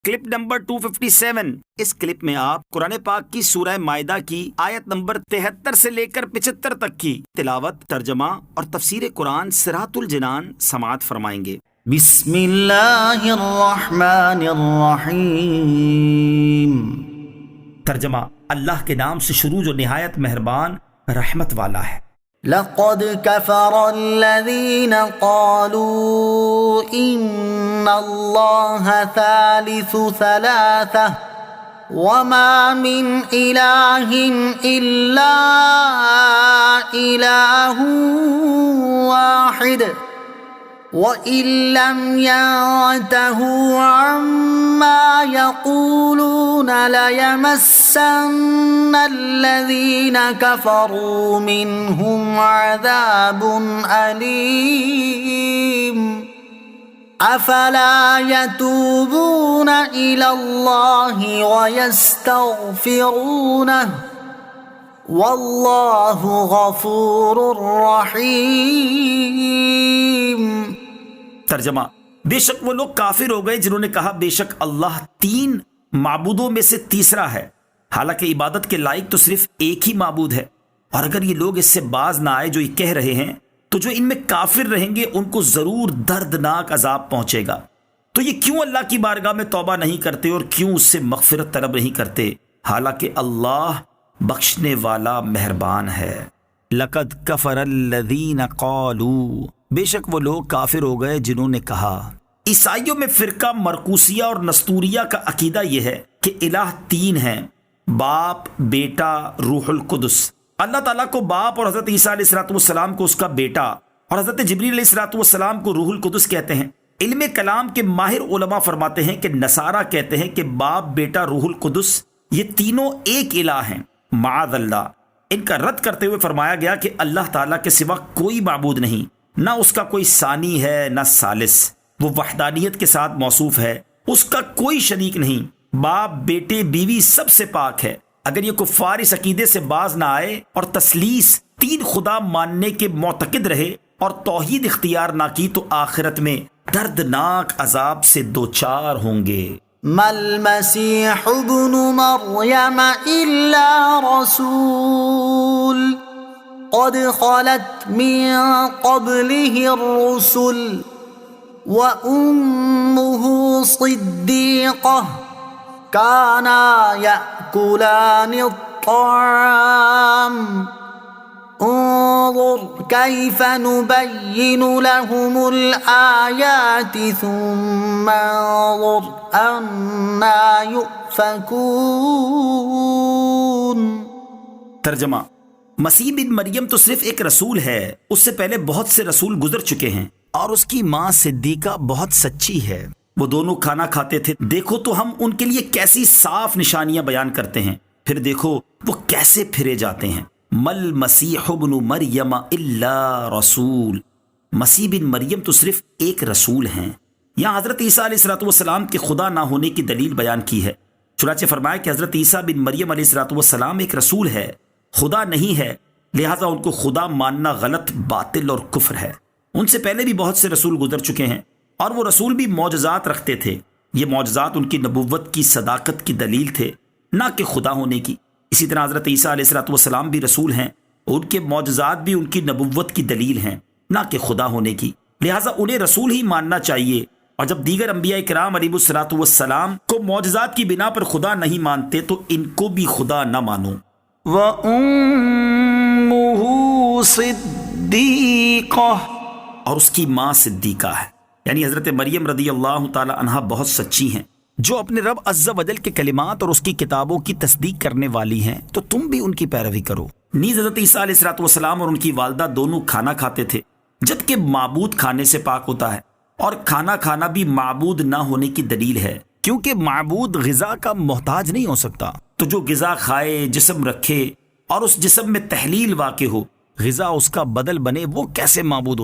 Clip number 257۔ اس clip میں آپ قرآن پاک کی سورہ مائدہ کی آیت نمبر 73 سے لے کر 75 تک کی تلاوت، ترجمہ اور تفسیر قرآن صراط الجنان سماعت فرمائیں گے۔ بسم اللہ الرحمن الرحیم۔ ترجمہ: اللہ کے نام سے شروع جو نہایت مہربان رحمت والا ہے۔ لقد كفر الذين قالوا إن الله ثالث ثلاثة وما من إله إلا إله واحد وَإِن لَّمْ يَنْتَهُوا عَمَّا يَقُولُونَ لَيَمَسَّنَّ الَّذِينَ كَفَرُوا مِنْهُمْ عَذَابٌ أَلِيمٌ أَفَلَا يَتُوبُونَ إِلَى اللَّهِ وَيَسْتَغْفِرُونَهُ وَاللَّهُ غَفُورٌ رَّحِيمٌ۔ ترجمہ: بے شک وہ لوگ کافر ہو گئے جنہوں نے کہا بے شک اللہ تین معبودوں میں سے تیسرا ہے، حالانکہ عبادت کے لائق تو صرف ایک ہی معبود ہے۔ اور اگر یہ لوگ اس سے باز نہ آئے جو یہ کہہ رہے ہیں تو جو ان میں کافر رہیں گے ان کو ضرور دردناک عذاب پہنچے گا۔ تو یہ کیوں اللہ کی بارگاہ میں توبہ نہیں کرتے اور کیوں اس سے مغفرت طلب نہیں کرتے، حالانکہ اللہ بخشنے والا مہربان ہے۔ لقد کفر الذین قالوا، بے شک وہ لوگ کافر ہو گئے جنہوں نے کہا۔ عیسائیوں میں فرقہ مرکوسیہ اور نستوریہ کا عقیدہ یہ ہے کہ الہ تین ہیں، باپ، بیٹا، روح القدس۔ اللہ تعالیٰ کو باپ اور حضرت عیسیٰ علیہ السلام کو اس کا بیٹا اور حضرت جبریل علیہ السلام کو روح القدس کہتے ہیں۔ علم کلام کے ماہر علماء فرماتے ہیں کہ نصارہ کہتے ہیں کہ باپ، بیٹا، روح القدس یہ تینوں ایک الہ ہیں۔ معاذ اللہ، ان کا رد کرتے ہوئے فرمایا گیا کہ اللہ تعالیٰ کے سوا کوئی معبود نہیں، نہ اس کا کوئی ثانی ہے نہ ثالث، وہ وحدانیت کے ساتھ موصوف ہے، اس کا کوئی شریک نہیں، باپ، بیٹے، بیوی سب سے پاک ہے۔ اگر یہ کفار اس عقیدے سے باز نہ آئے اور تثلیث تین خدا ماننے کے معتقد رہے اور توحید اختیار نہ کی تو آخرت میں دردناک عذاب سے دوچار ہوں گے۔ ما المسيح ابن مريم إلا رسول قد خلت من قبله الرسل وأمه صديقة كانا يأكلان الطعام انظر كيف نبين لهم الآيات ثم انظر أنا يؤفكون۔ ترجمہ: مسیح بن مریم تو صرف ایک رسول ہے، اس سے پہلے بہت سے رسول گزر چکے ہیں اور اس کی ماں صدیقہ بہت سچی ہے، وہ دونوں کھانا کھاتے تھے۔ دیکھو تو ہم ان کے لیے کیسی صاف نشانیاں بیان کرتے ہیں، پھر دیکھو وہ کیسے پھرے جاتے ہیں۔ مل مسیح ابن مریم الا رسول، مسیح بن مریم تو صرف ایک رسول ہیں۔ یہاں حضرت عیسیٰ علیہ السلام کے خدا نہ ہونے کی دلیل بیان کی ہے، چنانچہ فرمایا کہ حضرت عیسیٰ بن مریم علیہ السلام ایک رسول ہے، خدا نہیں ہے، لہٰذا ان کو خدا ماننا غلط، باطل اور کفر ہے۔ ان سے پہلے بھی بہت سے رسول گزر چکے ہیں اور وہ رسول بھی معجزات رکھتے تھے، یہ معجزات ان کی نبوت کی صداقت کی دلیل تھے، نہ کہ خدا ہونے کی۔ اسی طرح حضرت عیسیٰ علیہ السلام بھی رسول ہیں، ان کے معجزات بھی ان کی نبوت کی دلیل ہیں، نہ کہ خدا ہونے کی، لہٰذا انہیں رسول ہی ماننا چاہیے۔ اور جب دیگر انبیاء کرام علیہ السلام کو معجزات کی بنا پر خدا نہیں مانتے تو ان کو بھی خدا نہ مانو۔ وَأُمُّهُ صِدِّيقَةٌ، اور اس کی ماں صدیقہ ہے، یعنی حضرت مریم رضی اللہ تعالی عنہا بہت سچی ہیں، جو اپنے رب عز و جل کے کلمات اور اس کی کتابوں کی تصدیق کرنے والی ہیں، تو تم بھی ان کی پیروی کرو۔ نیز حضرت عیسیٰ علیہ السلام اور ان کی والدہ دونوں کھانا کھاتے تھے، جبکہ معبود کھانے سے پاک ہوتا ہے، اور کھانا کھانا بھی معبود نہ ہونے کی دلیل ہے، کیونکہ معبود غذا کا محتاج نہیں ہو سکتا۔ تو جو غذا کھائے، جسم رکھے اور اس جسم میں تحلیل واقع ہو، غذا اس کا بدل بنے، وہ کیسے معبود ہو